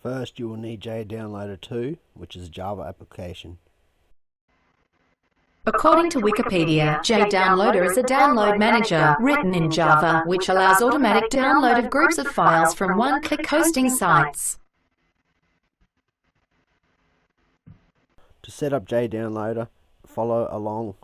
First, you will need JDownloader 2, which is a Java application. According to Wikipedia, JDownloader is a download manager written in Java which allows automatic download of groups of files from one-click hosting sites. To set up JDownloader, follow along.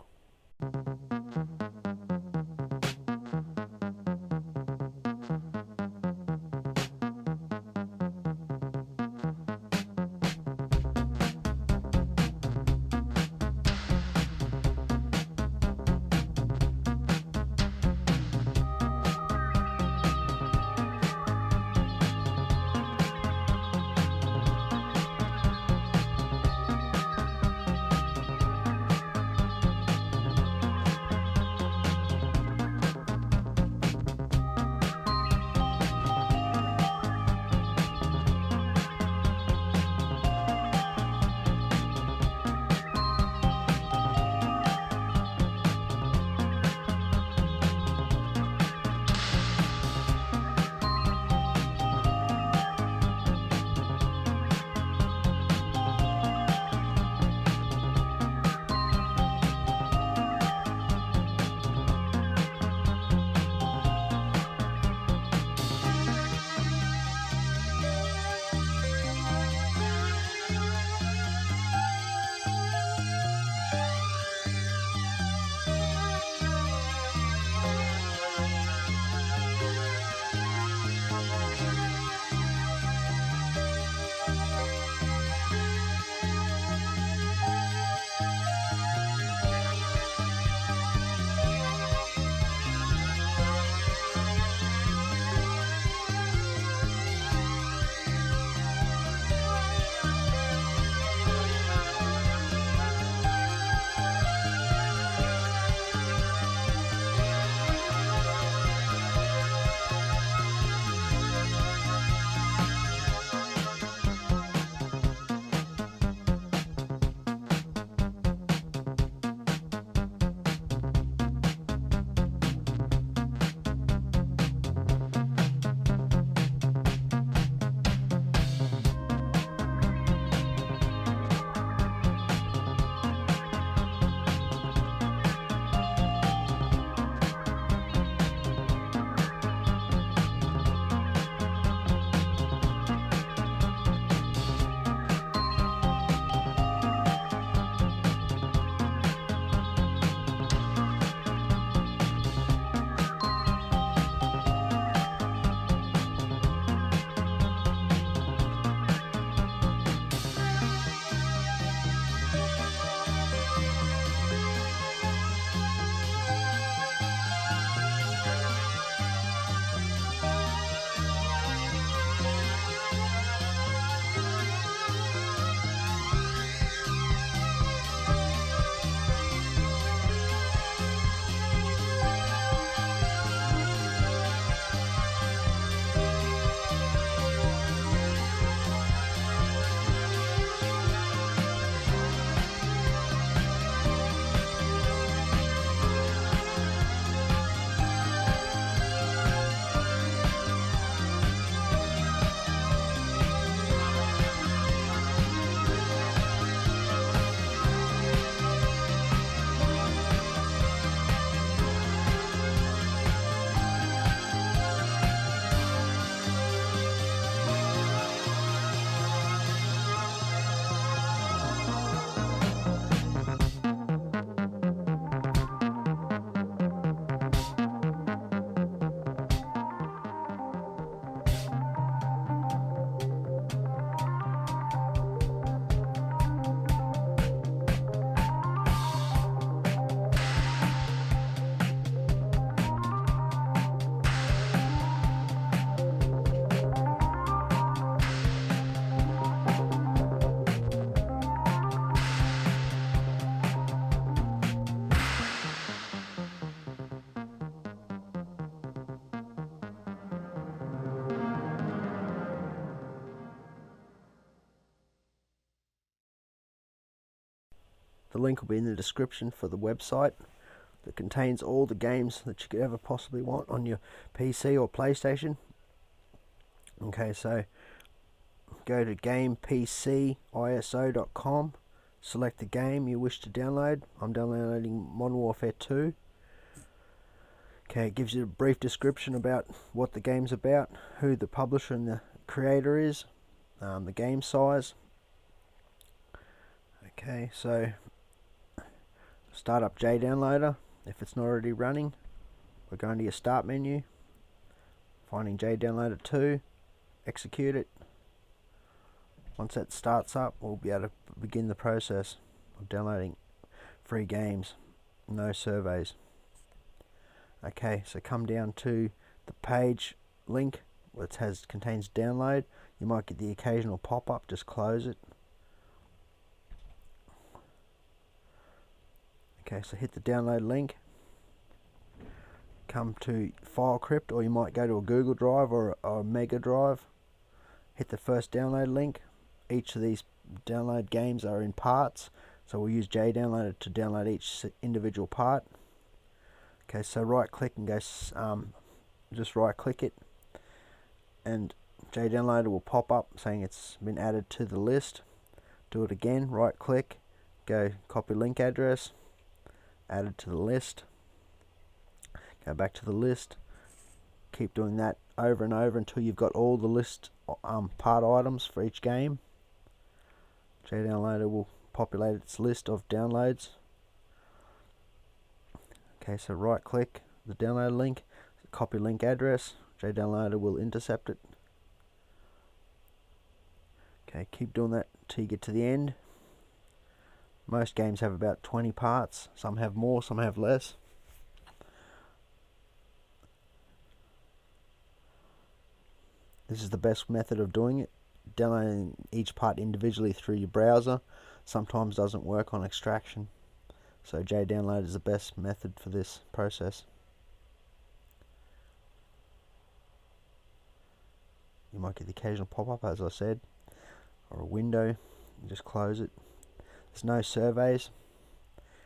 The link will be in the description for the website that contains all the games that you could ever possibly want on your PC or PlayStation. Okay, so go to gamepciso.com, select the game you wish to download. I'm downloading Modern Warfare 2. Okay, it gives you a brief description about what the game's about, who the publisher and the creator is, the game size. Okay, so start up JDownloader. If it's not already running, we're going to your start menu, finding JDownloader 2, execute it. Once that starts up, we'll be able to begin the process of downloading free games, no surveys. Okay, so come down to the page link which contains download. You might get the occasional pop-up, just close it. Okay, so hit the download link. Come to FileCrypt, or you might go to a Google Drive or a Mega Drive. Hit the first download link. Each of these download games are in parts, so we'll use JDownloader to download each individual part. Okay, so right click and go, just right click it, and JDownloader will pop up saying it's been added to the list. Do it again, right click, go copy link address, added to the list, go back to the list, keep doing that over and over until you've got all the list part items for each game. JDownloader will populate its list of downloads. Okay, so right click the download link, copy link address, JDownloader will intercept it. Okay, keep doing that till you get to the end. Most games have about 20 parts, some have more, some have less. This is the best method of doing it. Downloading each part individually through your browser sometimes doesn't work on extraction. So JDownload is the best method for this process. You might get the occasional pop-up, as I said, or a window. You just close it. There's no surveys,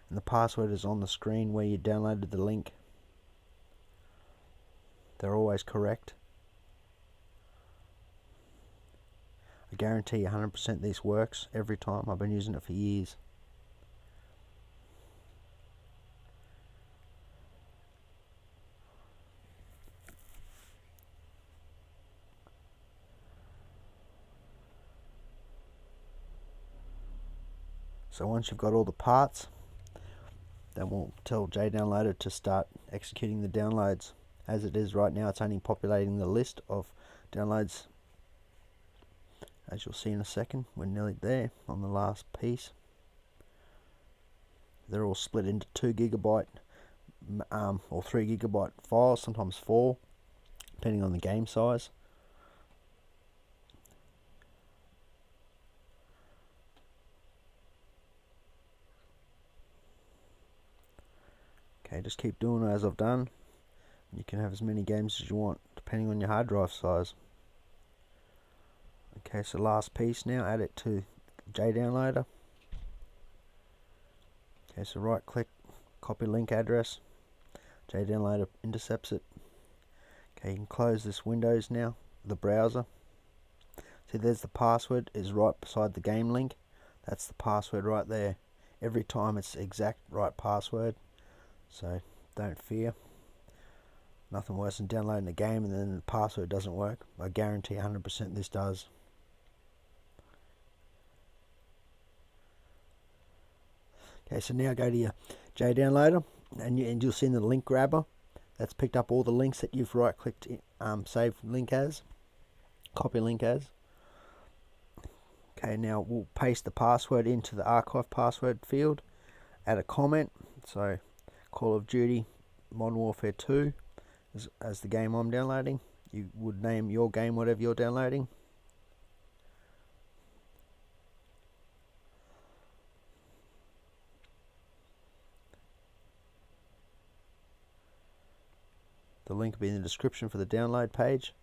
and the password is on the screen where you downloaded the link. They're always correct. I guarantee 100% this works every time. I've been using it for years. So once you've got all the parts, then we'll tell JDownloader to start executing the downloads. As it is right now, it's only populating the list of downloads. As you'll see in a second, we're nearly there on the last piece. They're all split into 2 GB or 3 GB files, sometimes 4, depending on the game size. Okay, just keep doing it as I've done. You can have as many games as you want, depending on your hard drive size. Okay, so last piece now, add it to JDownloader. Okay, so right click, copy link address, JDownloader intercepts it. Okay, you can close this Windows now, the browser. See, there's the password, is right beside the game link. That's the password right there. Every time it's the exact right password, so don't fear. Nothing worse than downloading a game and then the password doesn't work. I guarantee 100% this does. Okay, so now go to your JDownloader and you'll see in the link grabber that's picked up all the links that you've right clicked save link as, copy link as. Okay, now we'll paste the password into the archive password field, add a comment. So Call of Duty Modern Warfare 2 as the game I'm downloading. You would name your game whatever you're downloading. The link will be in the description for the download page.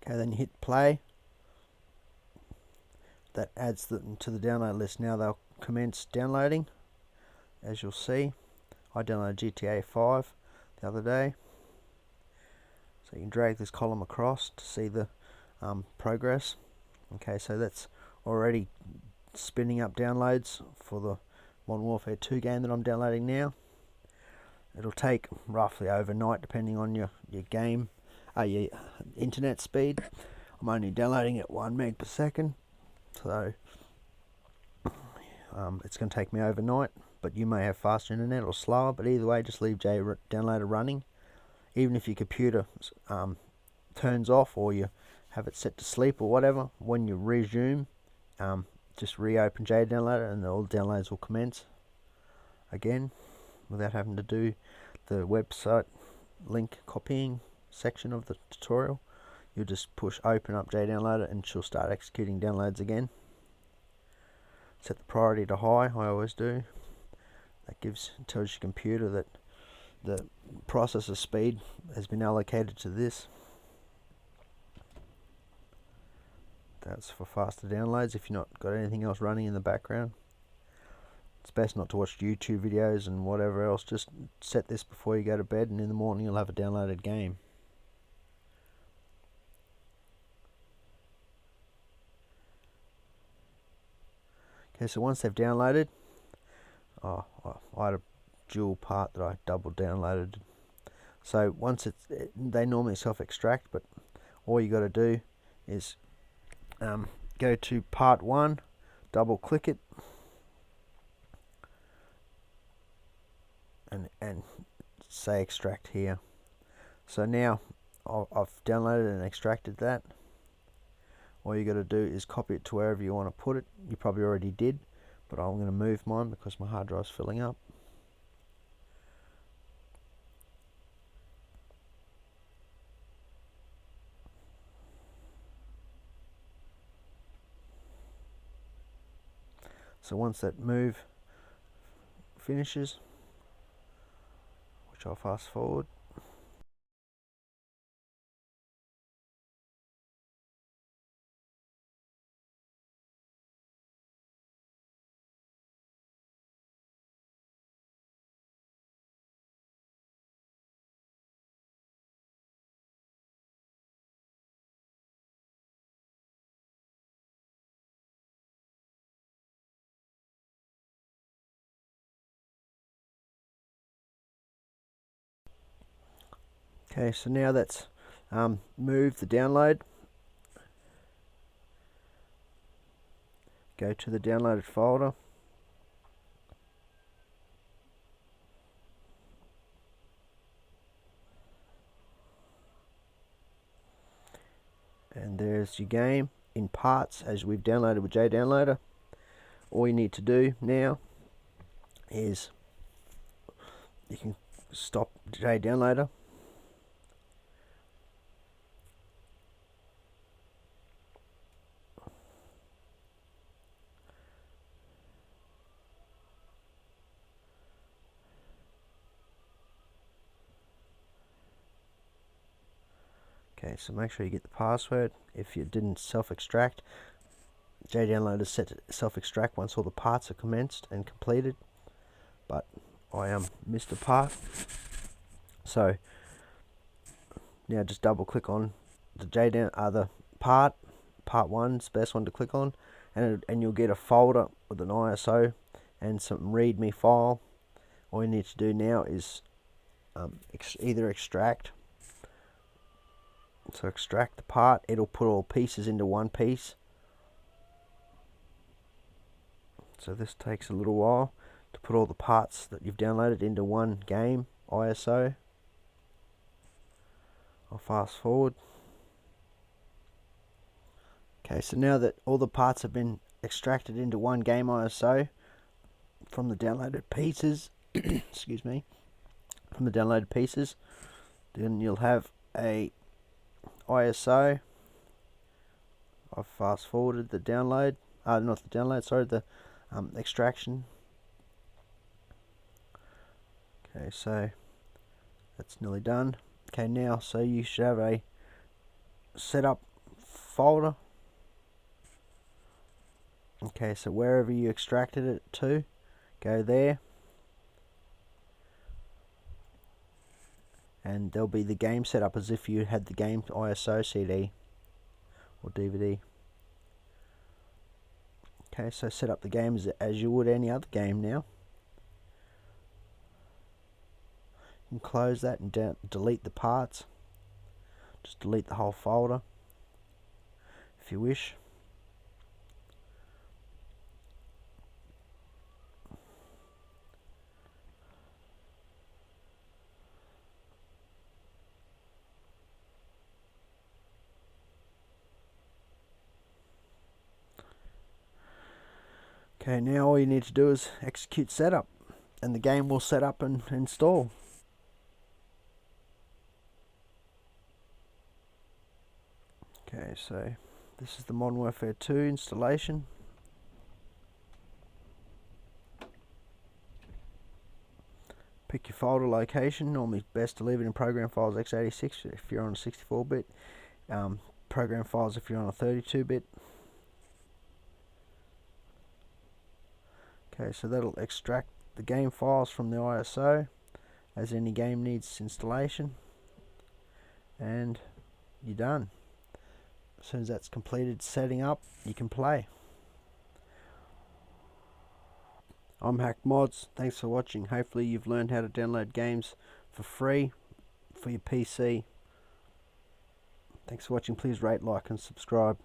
Okay, then you hit play. That adds them to the download list. Now they'll commence downloading. As you'll see, I downloaded GTA 5 the other day. So you can drag this column across to see the progress. Okay, so that's already spinning up downloads for the Modern Warfare 2 game that I'm downloading now. It'll take roughly overnight depending on your game, your internet speed. I'm only downloading at 1 meg per second, so it's going to take me overnight, but you may have faster internet or slower, but either way just leave downloader running. Even if your computer turns off or you have it set to sleep or whatever, when you resume, just reopen JDownloader and all the downloads will commence again without having to do the website link copying section of the tutorial. You'll just push open up JDownloader and she'll start executing downloads again. Set the priority to high, I always do. That tells your computer that the processor speed has been allocated to this. That's for faster downloads if you've not got anything else running in the background. It's best not to watch YouTube videos and whatever else. Just set this before you go to bed, and in the morning you'll have a downloaded game. Okay, so once they've downloaded, I had a dual part that I double downloaded. So once they normally self-extract, but all you got to do is go to part 1, double click it, and say extract here. So now I've downloaded and extracted that. All you got to do is copy it to wherever you want to put it. You probably already did, but I'm going to move mine because my hard drive's filling up. So once that move finishes, which I'll fast forward, okay, so now that's moved the download. Go to the downloaded folder. And there's your game in parts as we've downloaded with JDownloader. All you need to do now is you can stop JDownloader. Okay, so make sure you get the password. If you didn't self-extract, JDownloader is set to self-extract once all the parts are commenced and completed. But I missed a part. So now just double click on the the part 1's the best one to click on, and you'll get a folder with an ISO and some README file. All you need to do now is either extract. So extract the part, it'll put all pieces into one piece. So this takes a little while to put all the parts that you've downloaded into one game ISO. I'll fast forward. Okay, so now that all the parts have been extracted into one game ISO from the downloaded pieces, excuse me, from the downloaded pieces, then you'll have a ISO. I've fast forwarded the download, not the download, sorry, the extraction. Okay, so that's nearly done. Okay, now so you should have a setup folder. Okay, so wherever you extracted it to, go there, and there'll be the game set up as if you had the game ISO CD or DVD. Okay, so set up the game as you would any other game now. You can close that and delete the parts. Just delete the whole folder if you wish. Okay, now all you need to do is execute setup, and the game will set up and install. Okay, so this is the Modern Warfare 2 installation. Pick your folder location. Normally best to leave it in program files x86 if you're on a 64-bit. Program files if you're on a 32-bit. Okay, so that'll extract the game files from the ISO as any game needs installation, and you're done. As soon as that's completed setting up, you can play. I'm HackMods. Thanks for watching. Hopefully you've learned how to download games for free for your PC. Thanks for watching. Please rate, like and subscribe.